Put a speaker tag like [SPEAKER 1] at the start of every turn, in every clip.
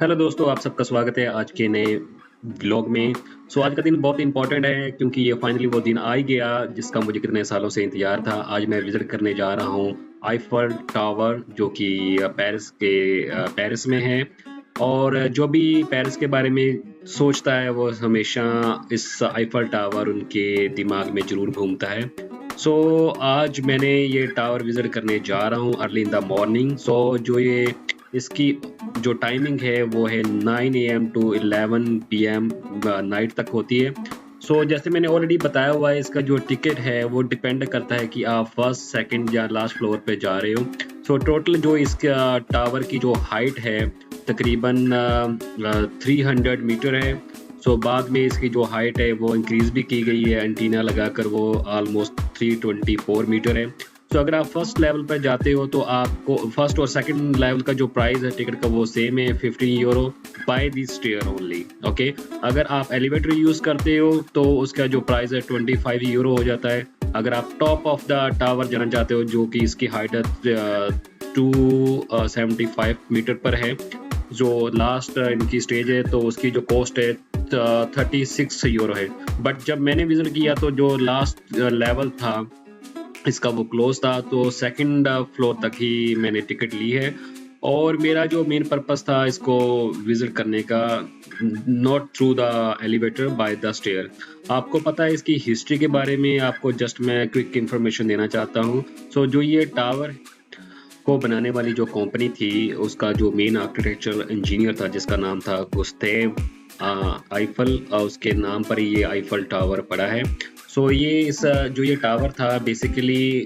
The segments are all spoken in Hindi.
[SPEAKER 1] हेलो दोस्तों, आप सबका स्वागत है आज के नए व्लॉग में। आज का दिन बहुत इम्पोर्टेंट है क्योंकि ये फाइनली वो दिन आ ही गया जिसका मुझे कितने सालों से इंतज़ार था। आज मैं विज़िट करने जा रहा हूँ आईफ़ेल टावर जो कि पेरिस में है। और जो भी पेरिस के बारे में सोचता है वो हमेशा इस आईफ़ेल टावर उनके दिमाग में ज़रूर घूमता है। आज मैंने ये टावर विज़िट करने जा रहा हूँ अर्ली इन द मॉर्निंग। जो ये इसकी जो टाइमिंग है वो है 9 एएम टू 11 पीएम नाइट तक होती है। जैसे मैंने ऑलरेडी बताया हुआ है, इसका जो टिकट है वो डिपेंड करता है कि आप फर्स्ट, सेकंड या लास्ट फ्लोर पे जा रहे हो। टोटल जो इसका टावर की जो हाइट है तकरीबन 300 मीटर है। बाद में इसकी जो हाइट है वो इंक्रीज़ भी की गई है एंटीना लगाकर, वो ऑलमोस्ट 324 मीटर है। अगर आप फर्स्ट लेवल पर जाते हो तो आपको फर्स्ट और सेकंड लेवल का जो प्राइस है टिकट का वो सेम है, 15 euro by the stair only. Okay, अगर आप एलिवेटर यूज़ करते हो तो उसका जो प्राइस है 25 यूरो हो जाता है। अगर आप टॉप ऑफ द टावर जाना चाहते हो जो कि इसकी हाइट है 275 मीटर पर है, जो लास्ट इनकी स्टेज है, तो उसकी जो कॉस्ट है 36 यूरो है। बट जब मैंने विजिट किया तो जो लास्ट लेवल था इसका वो क्लोज था, तो सेकंड फ्लोर तक ही मैंने टिकट ली है। और मेरा जो मेन पर्पस था इसको विजिट करने का, not through the elevator, by the stair. आपको पता है इसकी हिस्ट्री के बारे में, आपको जस्ट मैं क्विक इंफॉर्मेशन देना चाहता हूँ। जो ये टावर को बनाने वाली जो कंपनी थी उसका जो मेन आर्किटेक्चर इंजीनियर था जिसका नाम था गुस्तेव आईफल, उसके नाम पर ही ये आईफल टावर पड़ा है। जो ये टावर था बेसिकली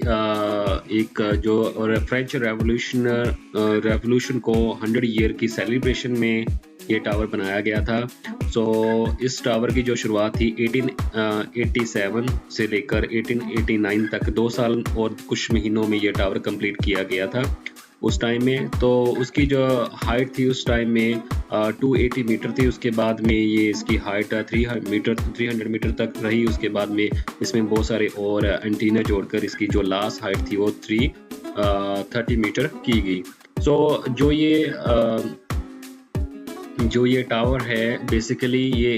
[SPEAKER 1] एक जो फ्रेंच रेवोल्यूशन को 100 ईयर की सेलिब्रेशन में ये टावर बनाया गया था। इस टावर की जो शुरुआत थी 1887 से लेकर 1889 तक 2 साल और कुछ महीनों में ये टावर कंप्लीट किया गया था उस टाइम में। तो उसकी जो हाइट थी उस टाइम में 280 मीटर थी। उसके बाद में ये इसकी हाइट 300 मीटर तक रही। उसके बाद में इसमें बहुत सारे और एंटीना जोड़कर इसकी जो लास्ट हाइट थी वो 330 मीटर की गई। जो ये टावर है बेसिकली ये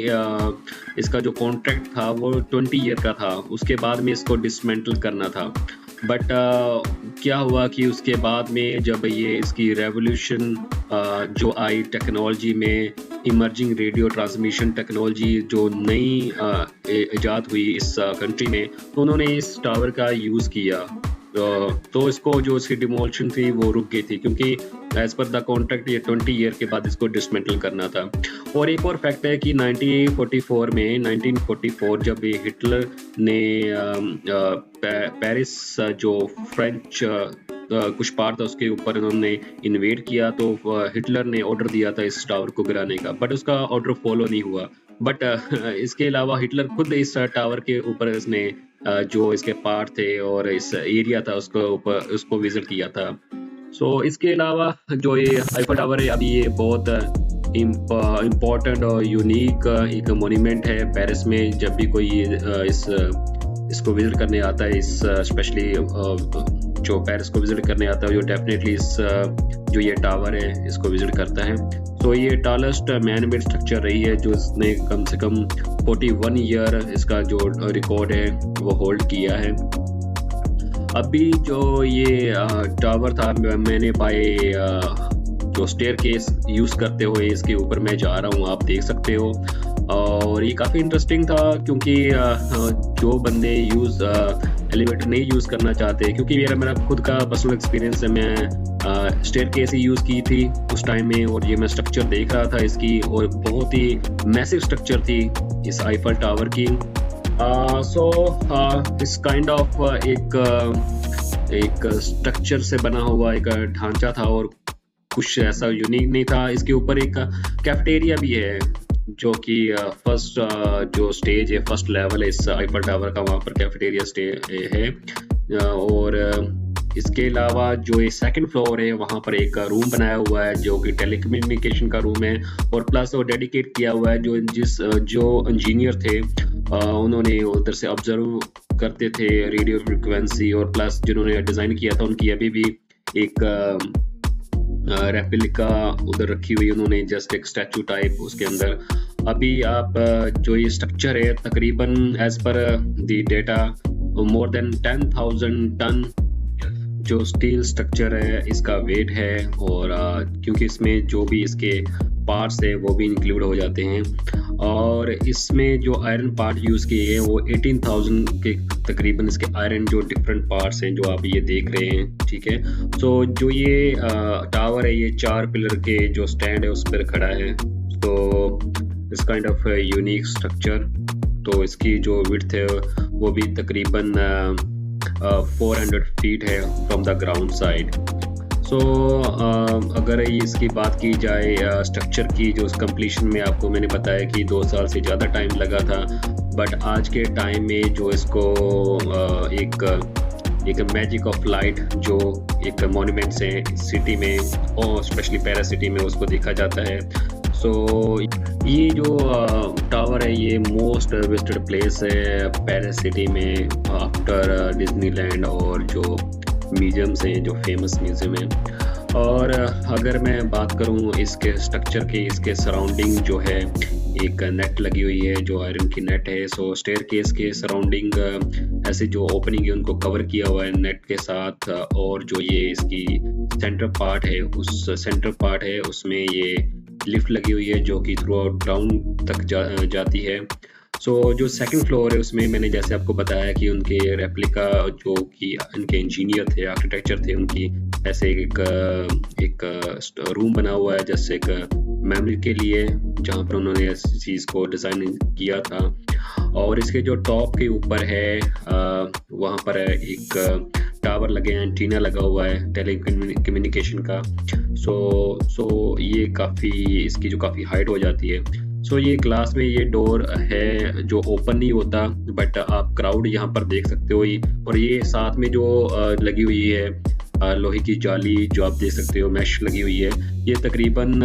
[SPEAKER 1] इसका जो कॉन्ट्रैक्ट था वो 20 ईयर का था। उसके बाद में इसको डिसमेंटल करना था। बट क्या हुआ कि उसके बाद में जब ये इसकी रेवोल्यूशन जो आई टेक्नोलॉजी में, इमर्जिंग रेडियो ट्रांसमिशन टेक्नोलॉजी जो नई इजाद हुई इस कंट्री में, तो उन्होंने इस टावर का यूज़ किया। तो इसको जो इसकी डिमोलिशन थी वो रुक गई थी क्योंकि एज पर द कॉन्ट्रैक्ट ये 20 ईयर के बाद इसको डिसमेंटल करना था। और एक और फैक्ट है कि 1944 जब ये हिटलर ने पेरिस जो फ्रेंच कुछ पार्ट था उसके ऊपर उन्होंने इन्वेड किया, तो हिटलर ने ऑर्डर दिया था इस टावर को गिराने का, बट उसका ऑर्डर फॉलो नहीं हुआ। बट इसके अलावा हिटलर खुद इस टावर के ऊपर इसने जो इसके पार्ट थे और इस एरिया था उसको विजिट किया था। इसके अलावा जो ये आईफल टावर है अभी ये बहुत इम्पोर्टेंट और यूनिक एक मोन्यूमेंट है पेरिस में। जब भी कोई इसको विजिट करने आता है, इस स्पेशली जो पेरिस को विजिट करने आता है, जो डेफिनेटली इस जो ये टावर है इसको विजिट करता है। ये टॉलेस्ट मैन मेड स्ट्रक्चर रही है जो इसने कम से कम 41 ईयर इसका जो रिकॉर्ड है वो होल्ड किया है। अभी जो ये टावर था मैंने बाय जो स्टेयरकेस यूज़ करते हुए इसके ऊपर मैं जा रहा हूँ, आप देख सकते हो। और ये काफ़ी इंटरेस्टिंग था क्योंकि जो बंदे एलिवेटर नहीं यूज़ करना चाहते, क्योंकि मेरा खुद का पर्सनल एक्सपीरियंस है, मैं स्टेयरकेस ही यूज़ की थी उस टाइम में, और ये मैं स्ट्रक्चर देख रहा था इसकी, और बहुत ही मैसिव स्ट्रक्चर थी इस आईफल टावर की। इस काइंड ऑफ एक स्ट्रक्चर से बना हुआ एक ढांचा था और कुछ ऐसा यूनिक नहीं था। इसके ऊपर एक कैफेटेरिया भी है जो कि फर्स्ट जो स्टेज है, फर्स्ट लेवल है इस आईफल टावर का, वहाँ पर कैफेटेरिया स्टे है। और इसके अलावा जो ये सेकंड फ्लोर है वहाँ पर एक रूम बनाया हुआ है जो कि टेलीकम्युनिकेशन का रूम है, और प्लस वो डेडिकेट किया हुआ है जो इंजीनियर थे उन्होंने उधर से ऑब्जर्व करते थे रेडियो फ्रिक्वेंसी, और प्लस जिन्होंने डिज़ाइन किया था उनकी अभी भी एक रेप्लिका उधर रखी हुई उन्होंने, जस्ट एक स्टैचू टाइप उसके अंदर। अभी आप जो ये स्ट्रक्चर है तकरीबन as per the data more than 10,000 ton जो स्टील स्ट्रक्चर है इसका वेट है, और क्योंकि इसमें जो भी इसके पार्ट्स है वो भी इंक्लूड हो जाते हैं, और इसमें जो आयरन पार्ट यूज़ किए हैं वो 18,000 के तकरीबन इसके आयरन जो डिफरेंट पार्ट्स हैं जो आप ये देख रहे हैं, ठीक है। तो जो ये टावर है ये 4 पिलर के जो स्टैंड है उस पर खड़ा है, तो इस काइंड ऑफ यूनिक स्ट्रक्चर। तो इसकी जो विड्थ है वो भी तकरीबन 400 फीट है फ्रॉम द ग्राउंड साइड। सो अगर इसकी बात की जाए स्ट्रक्चर की, जो कंप्लीशन में आपको मैंने बताया कि 2 साल से ज़्यादा टाइम लगा था, बट आज के टाइम में जो इसको एक मैजिक ऑफ लाइट जो एक मॉन्यूमेंट्स हैं सिटी में और स्पेशली पैरा सिटी में उसको देखा जाता है। सो ये जो टावर है ये मोस्ट विजिटेड प्लेस है पेरिस सिटी में आफ्टर डिज्नीलैंड और जो म्यूजियम्स हैं जो फेमस म्यूजियम हैं। और अगर मैं बात करूं इसके स्ट्रक्चर की, इसके सराउंडिंग जो है एक नेट लगी हुई है जो आयरन की नेट है। सो स्टेयरकेस के सराउंडिंग ऐसे जो ओपनिंग है उनको कवर किया हुआ है नेट के साथ, और जो ये इसकी सेंटर पार्ट है उस सेंटर पार्ट है उसमें ये लिफ्ट लगी हुई है जो कि थ्रू आउट ग्राउंड तक जाती है। सो जो सेकंड फ्लोर है उसमें मैंने जैसे आपको बताया कि उनके रेप्लिका जो कि उनके इंजीनियर थे, आर्किटेक्चर थे, उनकी ऐसे एक रूम बना हुआ है जैसे एक मेमोरी के लिए जहाँ पर उन्होंने इस चीज़ को डिज़ाइन किया था। और इसके जो टॉप के ऊपर है वहाँ पर एक टावर लगे हैं, एंटीना लगा हुआ है टेली कम्युनिकेशन का। सो ये काफ़ी इसकी जो काफ़ी हाइट हो जाती है। सो ये ग्लास में ये डोर है जो ओपन नहीं होता, बट आप क्राउड यहाँ पर देख सकते हो। और ये साथ में जो लगी हुई है लोहे की जाली जो आप देख सकते हो मैश लगी हुई है, ये तकरीबन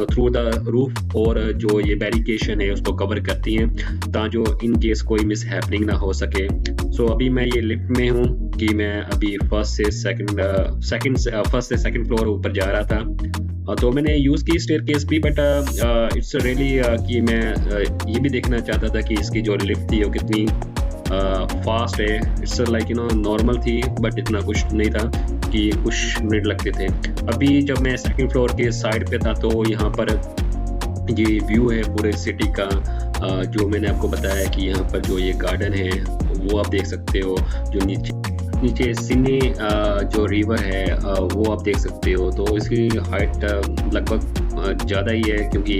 [SPEAKER 1] थ्रू द रूफ और जो ये बैरिकेशन है उसको कवर करती हैं ताकि जो इन केस कोई मिस हैपनिंग ना हो सके। सो अभी मैं ये लिफ्ट में हूँ कि मैं अभी फर्स्ट से सेकंड फ्लोर ऊपर जा रहा था, तो मैंने यूज़ की स्टेयरकेस भी, बट इट्स रियली कि मैं ये भी देखना चाहता था कि इसकी जो लिफ्ट थी वो कितनी फास्ट है। इट्स लाइक नॉर्मल थी, बट इतना कुछ नहीं था कि कुछ मिनट लगते थे। अभी जब मैं सेकंड फ्लोर के साइड पे था तो यहाँ पर ये व्यू है पूरे सिटी का, जो मैंने आपको बताया कि यहाँ पर जो ये गार्डन है वो आप देख सकते हो, जो नीचे सिने जो रिवर है वो आप देख सकते हो। तो इसकी हाइट लगभग ज़्यादा ही है क्योंकि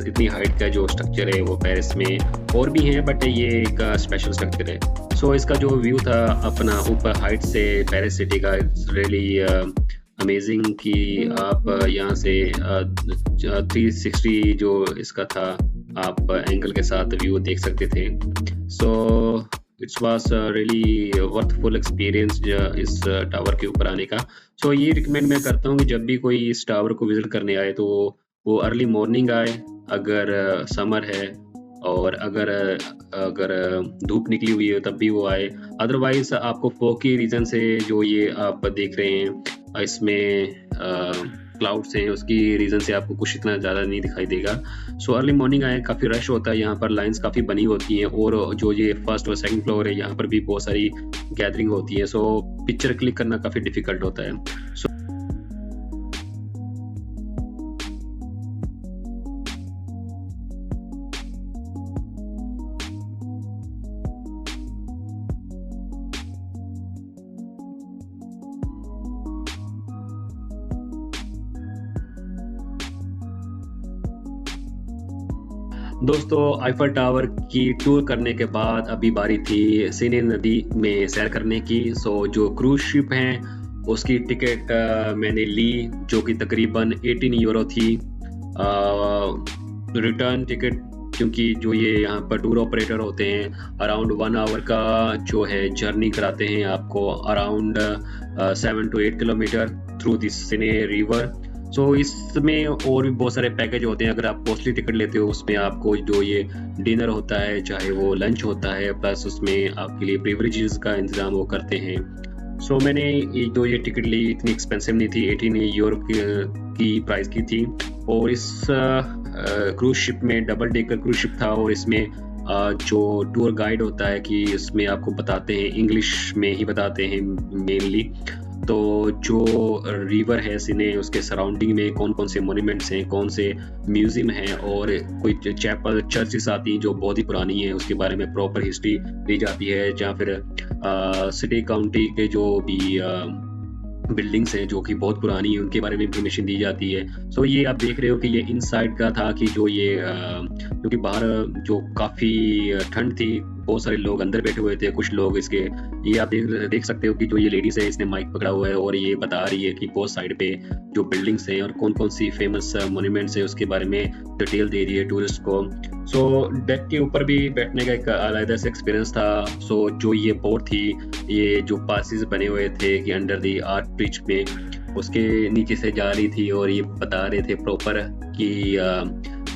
[SPEAKER 1] इतनी हाइट का जो स्ट्रक्चर है वो पेरिस में और भी है, बट ये एक स्पेशल स्ट्रक्चर है। सो इसका जो व्यू था अपना ऊपर हाइट से पेरिस सिटी का, इट्स रियली अमेजिंग कि आप यहाँ से 360 जो इसका था आप एंगल के साथ व्यू देख सकते थे। So it's was really worthful experience इस टावर के ऊपर आने का। सो ये रिकमेंड मैं करता हूँ कि जब भी कोई इस टावर को विजिट करने आए तो वो अर्ली मॉर्निंग आए अगर समर है, और अगर धूप निकली हुई है तब भी वो आए। अदरवाइज आपको फॉग की रीज़न से जो ये आप देख रहे हैं इसमें क्लाउड्स हैं उसकी रीज़न से आपको कुछ इतना ज़्यादा नहीं दिखाई देगा। सो अर्ली मॉर्निंग आए, काफ़ी रश होता है यहाँ पर, लाइंस काफ़ी बनी होती हैं, और जो ये फर्स्ट और सेकंड फ्लोर है यहाँ पर भी बहुत सारी गैदरिंग होती है। सो पिक्चर क्लिक करना काफ़ी डिफ़िकल्ट होता है। सो दोस्तों आईफल टावर की टूर करने के बाद अभी बारी थी सीने नदी में सैर करने की। सो जो क्रूज शिप हैं उसकी टिकट मैंने ली जो कि तकरीबन 18 यूरो थी रिटर्न टिकट, क्योंकि जो ये यहाँ पर टूर ऑपरेटर होते हैं अराउंड 1 आवर का जो है जर्नी कराते हैं आपको around 7 to 8 kilometre through this Seine river. So इसमें और भी बहुत सारे पैकेज होते हैं। अगर आप कॉस्टली टिकट लेते हो उसमें आपको जो ये डिनर होता है चाहे वो लंच होता है, प्लस उसमें आपके लिए बेवरेजेस का इंतज़ाम वो करते हैं। सो मैंने ये टिकट ली, इतनी एक्सपेंसिव नहीं थी, 18 यूरो की प्राइस की थी। और इस क्रूज शिप में डबल डेकर क्रूज शिप था, और इसमें जो टूर गाइड होता है कि इसमें आपको बताते हैं, इंग्लिश में ही बताते हैं मेनली। तो जो रिवर है सिने, उसके सराउंडिंग में कौन कौन से मोन्यूमेंट्स हैं, कौन से म्यूजियम हैं, और कोई चैपल चर्चेस आती हैं जो बहुत ही पुरानी है, उसके बारे में प्रॉपर हिस्ट्री दी जाती है। जहाँ फिर सिटी काउंटी के जो भी बिल्डिंग्स हैं जो कि बहुत पुरानी है, उनके बारे में इंफॉर्मेशन दी जाती है। सो ये आप देख रहे हो कि ये इनसाइड का था, कि जो ये क्योंकि बाहर जो काफ़ी ठंड थी, बहुत सारे लोग अंदर बैठे हुए थे, कुछ लोग इसके, ये आप देख सकते हो कि जो ये लेडीज है, इसने माइक पकड़ा हुआ है और ये बता रही है कि बहुत साइड पे जो बिल्डिंग्स हैं और कौन कौन सी फेमस मोन्यूमेंट्स है, उसके बारे में डिटेल दे रही है टूरिस्ट को। सो डेक के ऊपर भी बैठने का एक अलग से एक्सपीरियंस था। सो जो ये बोट थी, ये जो पासेस बने हुए थे कि अंडर दी आर्ट ब्रिज में, उसके नीचे से जा रही थी, और ये बता रहे थे प्रॉपर कि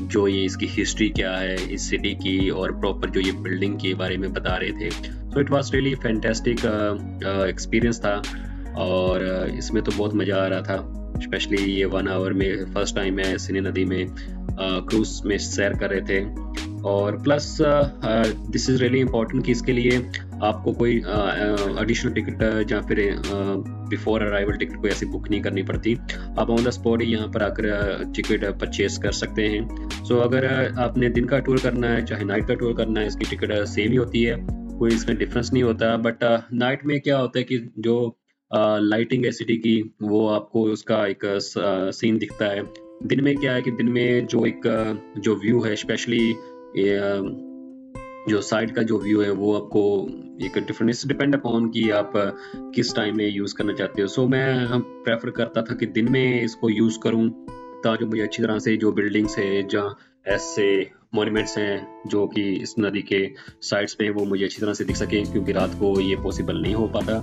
[SPEAKER 1] जो ये इसकी हिस्ट्री क्या है इस सिटी की, और प्रॉपर जो ये बिल्डिंग के बारे में बता रहे थे। So it was really fantastic experience था, और इसमें तो बहुत मज़ा आ रहा था। स्पेशली ये 1 आवर में फर्स्ट टाइम मैं सिने नदी में क्रूज में सैर कर रहे थे। और plus this is really important कि इसके लिए आपको कोई एडिशनल टिकट या फिर बिफोर अराइवल टिकट कोई ऐसी बुक नहीं करनी पड़ती। आप ऑन द स्पॉट ही यहाँ पर आकर टिकट परचेज कर सकते हैं। सो अगर आपने दिन का टूर करना है चाहे नाइट का टूर करना है, इसकी टिकट सेम ही होती है, कोई इसमें डिफरेंस नहीं होता। बट नाइट में क्या होता है कि जो लाइटिंग है सिटी की, वो आपको उसका एक सीन दिखता है। दिन में क्या है कि दिन में जो एक जो व्यू है, स्पेशली जो साइड का जो व्यू है, वो आपको एक डिफरेंस डिपेंड अपॉन कि आप किस टाइम में यूज़ करना चाहते हो। सो मैं प्रेफर करता था कि दिन में इसको यूज़ करूँ, ताकि मुझे अच्छी तरह से जो बिल्डिंग्स है, जहाँ ऐसे मॉन्यूमेंट्स हैं जो कि इस नदी के साइड्स पे, वो मुझे अच्छी तरह से दिख सकें, क्योंकि रात को ये पॉसिबल नहीं हो पाता।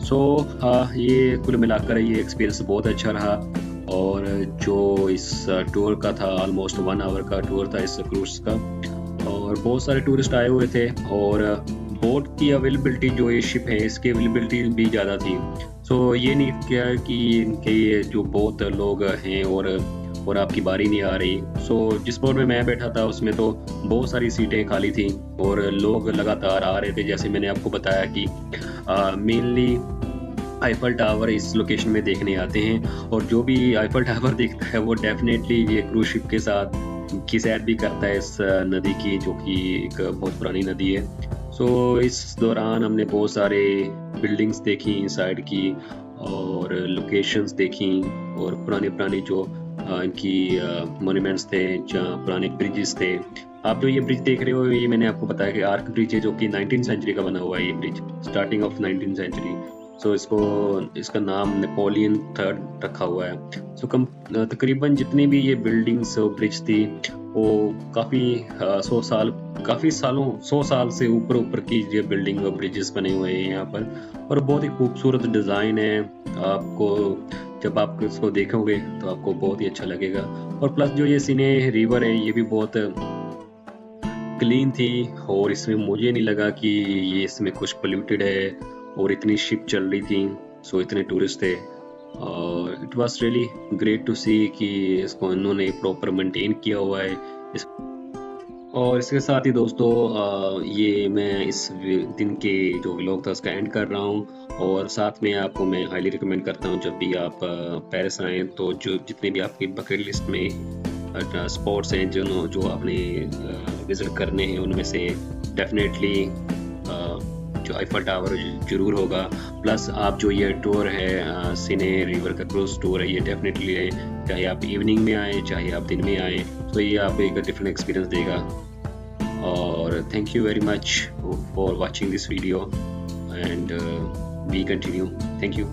[SPEAKER 1] सो ये कुल मिलाकर ये एक्सपीरियंस बहुत अच्छा रहा। और जो इस टूर का था, ऑलमोस्ट 1 आवर का टूर था इस क्रूज का, और बहुत सारे टूरिस्ट आए हुए थे, और बोट की अवेलेबिलिटी, जो ये शिप है इसकी अवेलेबिलिटी भी ज़्यादा थी। सो ये नहीं क्या कि इनके ये जो बहुत लोग हैं और आपकी बारी नहीं आ रही। सो जिस बोट में मैं बैठा था उसमें तो बहुत सारी सीटें खाली थी, और लोग लगातार आ रहे थे। जैसे मैंने आपको बताया कि मेनली आईफल टावर इस लोकेशन में देखने आते हैं, और जो भी आईफल टावर देखता है वो डेफिनेटली ये क्रूज शिप के साथ की सैर भी करता है इस नदी की, जो कि एक बहुत पुरानी नदी है। सो इस दौरान हमने बहुत सारे बिल्डिंग्स देखी साइड की, और लोकेशंस देखी, और पुराने जो इनकी मॉन्यूमेंट्स थे, जहाँ पुराने ब्रिजेस थे। आप जो ये ब्रिज देख रहे हो, ये मैंने आपको बताया कि आर्क ब्रिज है, जो कि 19th सेंचुरी का बना हुआ है। ये bridge starting of 19th century. So इसका नाम नेपोलियन थर्ड रखा हुआ है। सो तकरीबन जितनी भी ये बिल्डिंग्स और ब्रिज थी, वो काफ़ी 100 साल से ऊपर की ये बिल्डिंग और ब्रिजेस बने हुए हैं यहाँ पर, और बहुत ही खूबसूरत डिज़ाइन है। आपको जब आप इसको देखोगे तो आपको बहुत ही अच्छा लगेगा। और प्लस जो ये सिने रिवर है, ये भी बहुत क्लीन थी, और इसमें मुझे नहीं लगा कि ये इसमें कुछ पोल्यूटेड है, और इतनी शिप चल रही थी, सो इतने टूरिस्ट थे, और it was really great to see कि इसको इन्होंने प्रॉपर मेंटेन किया हुआ है। और इसके साथ ही दोस्तों, ये मैं इस दिन के जो व्लॉग था उसका एंड कर रहा हूँ। और साथ में आपको मैं हाईली रिकमेंड करता हूँ, जब भी आप पेरिस आएँ तो जो जितने भी आपकी बकेट लिस्ट में स्पॉट्स हैं जो आपने विजिट करने हैं, उनमें से डेफिनेटली जो आईफल टावर जरूर होगा। प्लस आप जो ये टूर है सिने रिवर का क्रूज टूर है, ये डेफिनेटली है, चाहे आप इवनिंग में आए चाहे आप दिन में आए, तो ये आपको एक डिफरेंट एक्सपीरियंस देगा। और thank you very much for watching this video, and we continue. Thank you.